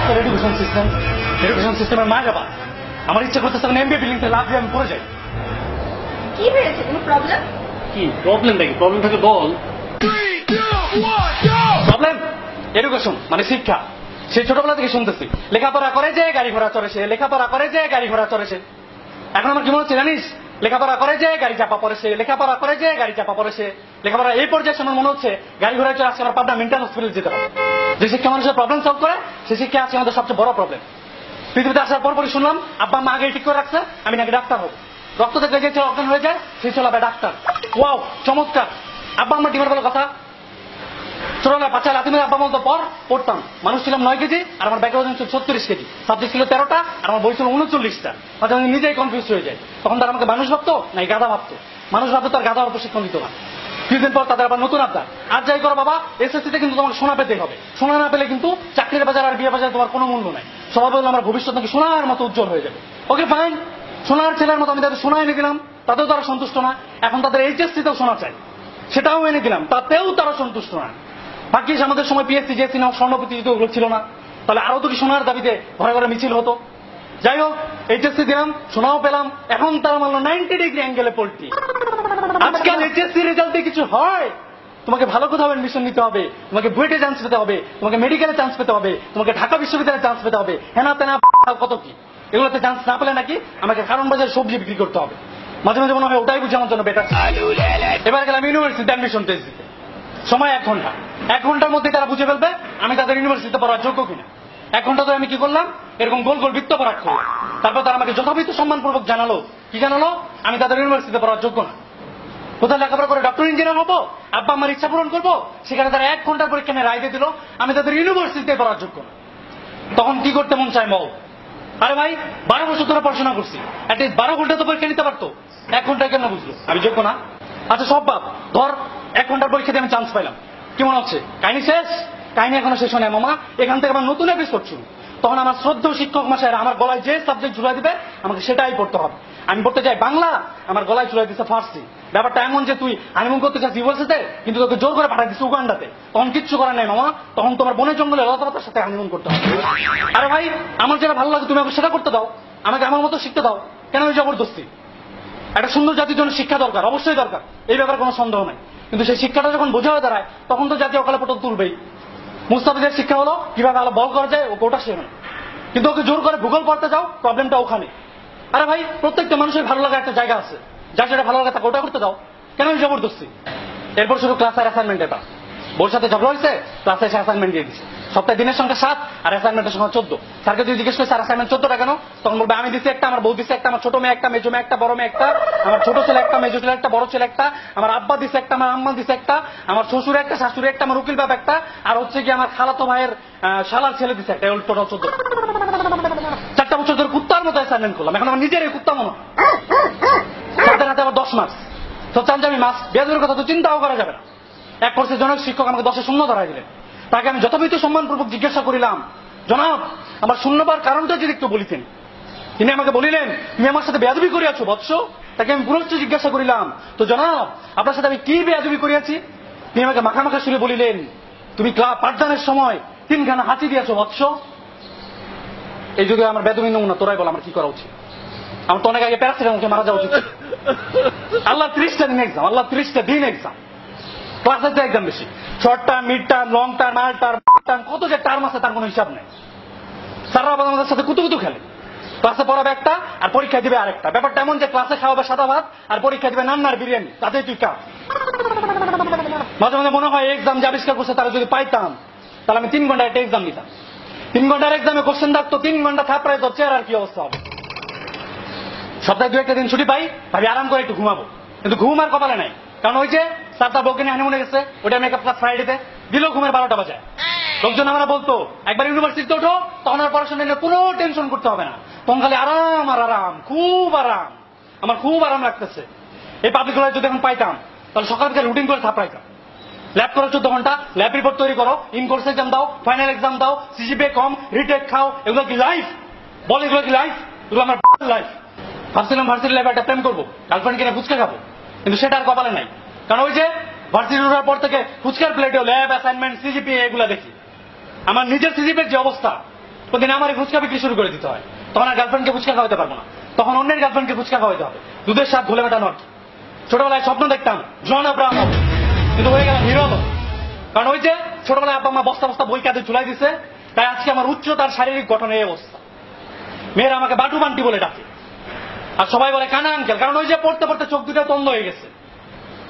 আজকের এডুকেশন সিস্টেমের মায়ের বাবা আমার ইচ্ছা করতেছে এমবিএ বিল্ডিং থেকে লাভ দিয়ে আমি পড়ে যাই। কি হয়েছে, কোনো প্রবলেম? কি প্রবলেম নাকি? প্রবলেম থাকে বল। প্রবলেম এডুকেশন মানে শিক্ষা। সে ছোটবেলা থেকে শুনতেছি লেখাপড়া করে যে গাড়ি ঘোড়া চড়েছে, লেখাপড়া করে যে গাড়ি ঘোড়া চড়েছে। এখন আমার কি মনে হচ্ছে জানিস, লেখাপড়া করে যে গাড়ি চাপা পড়েছে, লেখাপড়া করে যে গাড়ি চাপা পড়েছে। লেখাপড়া এই পর্যায়ে আমার মনে হচ্ছে গাড়ি ঘোড়ায় চড়ে আজকে আমার পাবনা মেন্টাল হসপিটাল যেতে হবে। যে শিক্ষা মানুষের প্রবলেম সলভ করে সে শিক্ষা আছে আমাদের সবচেয়ে বড় প্রবলেম। পৃথিবীতে আসার পরপরই শুনলাম আব্বা মা আগে ঠিক করে রাখছে আমি নাকি ডাক্তার হবো। রক্ত থেকে যে ছেলে অজ্ঞান হয়ে যায় সেই ছেলে হবে ডাক্তার। ওয়াও চমৎকার। আব্বা আমার ডিমের বলে কথা। ছোটবেলায় বাচ্চা লাথি মেরে আব্বা বলতো পড়তাম। মানুষ ছিলাম 9 কেজি আর আমার ব্যাগের ওজন ছিল 36 কেজি। সাবজেক্ট ছিল 13টা আর আমার বই ছিল 39টা। মাঝে আমি নিজেই কনফিউজ হয়ে যাই। তখন তারা আমাকে মানুষ ভাবতো নাই গাধা ভাবতো। মানুষ ভাবতো তার গাধা প্রশিক্ষণ দিত না। কিছুদিন পর তাদের আবার নতুন আবদার, আর যাই করো বাবা এসএসসিতে কিন্তু তোমাকে সোনা পেতেই হবে। সোনা না পেলে কিন্তু চাকরির বাজার আর বিয়ে বাজারে তোমার কোনো মূল্য নাই। সবাই বললো আমার ভবিষ্যৎ নাকি সোনার মতো উজ্জ্বল হয়ে যাবে। ওকে ফাইন, সোনার ছেলের মতো আমি তাদের সোনা এনে দিলাম, তাতেও তারা সন্তুষ্ট না। এখন তাদের এইচএসসিতেও সোনা চাই, সেটাও এনে দিলাম, তাতেও তারা সন্তুষ্ট না। ভাগ্যিস আমাদের সময় পিএসসি জিএসসি নাও স্বর্ণ প্রতিযোগিতা ওগুলো ছিল না, তাহলে আরো দুটি সোনার দাবিতে ঘরে ঘরে মিছিল হতো। যাই হোক এইচএসসি দিলাম, সোনাও পেলাম, এখন তারা মানলো 90 ডিগ্রি অ্যাঙ্গেলে পোল্ট্রি। আজকাল এইচএসসি রেজাল্টে কিছু হয়, তোমাকে ভালো কোথাও এডমিশন নিতে হবে, তোমাকে বুয়েটে চান্স পেতে হবে, তোমাকে মেডিকেলে চান্স পেতে হবে, তোমাকে ঢাকা বিশ্ববিদ্যালয়ে চান্স পেতে হবে, হেনা তেনা কত কি। এগুলোতে চান্স না পেলে নাকি আমাকে কারণ বাজারে সবজি বিক্রি করতে হবে। মাঝে মাঝে মনে হয় ওটাই বুঝে আমার জন্য বেটার। এবার গেলাম ইউনিভার্সিটিতে অ্যাডমিশন টেস্ট দিতে, সময় 1 ঘন্টা। 1 ঘন্টার মধ্যে তারা বুঝে ফেলবে আমি তাদের ইউনিভার্সিটিতে পড়ার যোগ্য কিনা। 1 ঘন্টা ধরে আমি কি করলাম, এরকম গোল গোল বৃত্ত পরাগ করলাম। তারপর তারা আমাকে যথাবিহিত সম্মানপূর্বক জানালো, কি জানালো, আমি তাদের ইউনিভার্সিটিতে পড়ার যোগ্য না। কোথায় লেখাপড়া করে ডক্টর ইঞ্জিনিয়ার হবো, আব্বা আমার ইচ্ছা পূরণ করবো, সেখানে তারা 1 ঘন্টার পরীক্ষা নিয়ে রায় দিয়ে দিল আমি তাদের ইউনিভার্সিটিতে পড়ার যোগ্য না। তখন কি করতে মন চায় মল। আরে ভাই 12 বছর ধরে পড়াশোনা করছি, অ্যাটলিস্ট 12 ঘন্টা তো পরীক্ষা নিতে পারতো। 1 ঘন্টায় কেন বুঝলো আমি যোগ্য না? আচ্ছা সব বাপ, ধর 1 ঘন্টার পরীক্ষা দিয়ে আমি চান্স পাইলাম, কি মনে হচ্ছে কাহিনী শেষ? কাহিনী এখনো শেষ হয় না মামা, এখান থেকে আমার নতুন এপিসোড শুরু। তখন আমার শ্রদ্ধেয় শিক্ষক মশাইরা আমার গলায় যে সাবজেক্ট ঝুলাই দিবে আমাকে সেটাই পড়তে হবে। আমি পড়তে চাই বাংলা, আমার গলায় ঝুলাই দিচ্ছে ফার্সি। ব্যাপারটা এমন যে তুই হানিমুন করতে চাস ইউনিভার্সিটিতে, কিন্তু তোকে জোর করে পাঠাই দিচ্ছে উগান্ডাতে। তখন কিচ্ছু করার নাই মামা, তখন তোমার বনের জঙ্গলে লতাপাতার সাথে হানিমুন করতে হবে। আরে ভাই আমার যেটা ভালো লাগে তুমি আমাকে সেটা করতে দাও, আমাকে আমার মতো শিখতে দাও, কেন ওই জবরদস্তি? একটা সুন্দর জাতির জন্য শিক্ষা দরকার, অবশ্যই দরকার, এই ব্যাপারে কোনো সন্দেহ নাই। কিন্তু সেই শিক্ষাটা যখন বোঝা হয়ে দাঁড়ায় তখন তো জাতীয় অকালে পটল তুলবেই। মুস্তাফিজের শিক্ষা হলো কিভাবে আলো বল করা যায় ও কোটা শেখে, কিন্তু ওকে জোর করে ভূগোল পড়তে যাও, প্রবলেমটা ওখানে। আরে ভাই প্রত্যেকটা মানুষের ভালো লাগার একটা জায়গা আছে, যার যেটা ভালো লাগে তাকে ওটা করতে দাও, কেন জবরদস্তি? এরপর শুধু ক্লাসের অ্যাসাইনমেন্ট, এটা বোর সাথে ঝগড়া হয়েছে, ক্লাসে এসে অ্যাসাইনমেন্ট দিয়ে দিচ্ছে। সপ্তাহে দিনের সংখ্যা 7 আর অ্যাসাইনমেন্টের সংখ্যা 14। স্যারকে যদি জিজ্ঞেস করি স্যার অ্যাসাইনমেন্ট 14টা কেন, তখন বলবে আমি দিচ্ছি একটা, আমার বউ দিচ্ছে একটা, আমার ছোট মেয়ে একটা, মেজো মেয়ে একটা, বড় মেয়ে একটা, আমার ছোট ছেলে একটা, মেজো ছেলে একটা, বড় ছেলে একটা, আমার আব্বা দিচ্ছে একটা, আমার আম্মা দিচ্ছে একটা, আমার শ্বশুর একটা, শাশুড়ি একটা, আমার উকিল বাপ একটা, আর হচ্ছে কি আমার খালাতো ভাইয়ের শালার ছেলে দিচ্ছে একটা। টোটাল 14। 4টা বছর ধরে কুত্তার মতো অ্যাসাইনমেন্ট করলাম, এখন আমার নিজের এই কুত্তা মনে হয়। তাদের হাতে আবার 10 মার্কস, তো চান যে আমি মাস বেয়াদের কথা তো চিন্তাও করা যাবে না। 1 কোর্সের জনক শিক্ষক আমাকে 10-এ 0 ধরাই দিলেন। তাকে আমি যথাবিহিত সম্মানপূর্বক জিজ্ঞাসা করিলাম, জনাব আমার 0 পাওয়ার কারণটা যদি একটু বলিতেন। তিনি আমাকে বলিলেন তুমি আমার সাথে বেয়াদবি করিয়াছো বৎস। তাকে আমি পুনশ্চ জিজ্ঞাসা করিলাম, তো জনাব আপনার সাথে আমি কি বেয়াদবি করিয়াছি? তিনি আমাকে মাখা মাখা সুরে বলিলেন, তুমি পাঠদানের সময় 3খানা হাঁচি দিয়েছো বৎস। এই যুগে আমার বেদবি নমুনা, তোরাই বল আমার কি করা উচিত? আমার তো অনেক আগে প্যারাসিটামলকে মারা যাওয়া উচিত। আল্লাহ 30টা দিন এক্সাম, আল্লাহ 30টা দিন এক্সাম। ক্লাসের তো একদম বেশি, short term, mid term, long term, আল টার্ম, কত যে টার্ম আছে তার কোনো হিসাব নেই। স্যাররা আমাদের সাথে কুতুকুতু খেলে, ক্লাসে পড়াবে একটা আর পরীক্ষা দিবে আরেকটা। ব্যাপারটা এমন যে ক্লাসে খাওয়াবে সাদা ভাত আর পরীক্ষা দিবে নান্নার বিরিয়ানি, তাতেই তুই কাপ। মাঝে মাঝে মনে হয় এক্সাম যে আবিষ্কার করছে তারা যদি পাইতাম তাহলে আমি 3 ঘন্টা একটা এক্সাম দিতাম। 3 ঘন্টার এক্সামে কোশ্চেন থাকতো 3 ঘন্টা থাপড়ায় তোর চেহারার কি অবস্থা হবে। সপ্তাহে 2-1টা দিন ছুটি পাই, ভাবি আরাম করে একটু ঘুমাবো, কিন্তু ঘুম আর কপালে নাই। কারণ ওই যে স্যার তার বউকে নিয়ে হানিমুনে গেছে, ওটা মেকআপ ক্লাস ফ্রাইডেতে দিলেও ঘুমের 12টা বাজায়। লোকজন আমরা বলতো একবার ইউনিভার্সিটিতে ওঠো তখন আর পড়াশোনা নিয়ে কোনো টেনশন করতে হবে না, তখন খালি আরাম আর আরাম, খুব আরাম। আমার খুব আরাম লাগতেছে। এই পাবলিক কলেজ যদি এখন পাইতাম তাহলে সকাল থেকে রুটিন করে থাপড়াইতাম। ল্যাব করো 14 ঘন্টা, ল্যাব রিপোর্ট তৈরি করো, ইন কোর্স এক্সাম দাও, ফাইনাল এক্সাম দাও, সিজিপিএ কম, রিটেক খাও, এগুলো কি লাইফ? বল এগুলো কি লাইফ? এগুলো আমার লাইফ। ভাবছিলাম ভার্সিটি লাইফে একটা প্রেম করবো, গার্লফ্রেন্ড কিনে ফুচকা খাবো, কিন্তু সেটা আর কপালে নাই। কারণ ওই যে ভার্সিটি উঠার পর থেকে ফুচকার প্লেটেও ল্যাব, অ্যাসাইনমেন্ট, সিজিপিএ এগুলো দেখি। আমার নিজের সিজিপিএর যে অবস্থা, প্রতিদিন আমারই ফুচকা বিক্রি শুরু করে দিতে হয়। তখন আর গার্লফ্রেন্ডকে ফুচকা খাওয়াতে পারবো না, তখন অন্যের গার্লফ্রেন্ডকে ফুচকা খাওয়াতে হবে। দুধের স্বাদ ঘুলে মেটানো আর কি। ছোটবেলায় স্বপ্ন দেখতাম জন আব্রাহাম হবো, কিন্তু হয়ে গেলাম হিরো হলো। কারণ ওই যে ছোটবেলায় আব্বা মা বস্তা বস্তা বই কাঁধে ঝুলাই দিছে, তাই আজকে আমার উচ্চতার শারীরিক গঠনে এই অবস্থা। মেয়েরা আমাকে বাটু বান্টি বলে ডাকে, আর সবাই বলে কানা আঙ্কেল। কারণ ওই যে পড়তে পড়তে চোখ দুটো তন্দ হয়ে গেছে,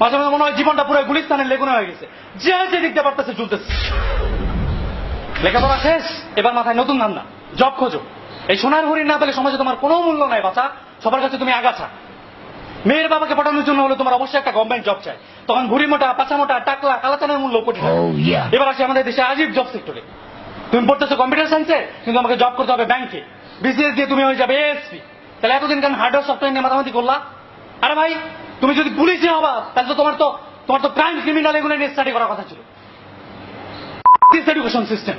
মাঝে মাঝে মনে হয় জীবনটা পুরো গুলিস্তানের লেগুনে হয়ে গেছে, যে দিকতে পারতেছে চলতেছে। লেখাপড়া শেষ, এবার মাথায় নতুন ধান্দা, জব খোঁজো। এই সোনার হরিণ না পেলে সমাজে তোমার কোনো মূল্য নাই বাচ্চা, সবার কাছে তুমি আগাছা। মেয়ের বাবাকে পাঠানোর জন্য হলে তোমার অবশ্যই একটা গভর্নমেন্ট জব চাই, তখন ভুড়ি মোটা, পাচা মোটা, টাকলা, কালাচানের মূল্য কোটি টাকা। এবার আসি আমাদের দেশে আজীব জব সেক্টরে। তুমি পড়তেছো কম্পিউটার সায়েন্সে, কিন্তু আমাকে জব করতে হবে ব্যাংকে, বিসিএস দিয়ে তুমি হয়ে যাবে এএসপি। তাহলে এতদিন কেন হার্ডওয়্যার সফটওয়্যার নিয়ে মাতামাতি করলা? আরে ভাই, তুমি যদি পুলিশে হবা তাহলে তো তোমার তো ক্রাইম ক্রিমিনাল এগুলো নিয়ে স্টাডি করার কথা ছিল। Education system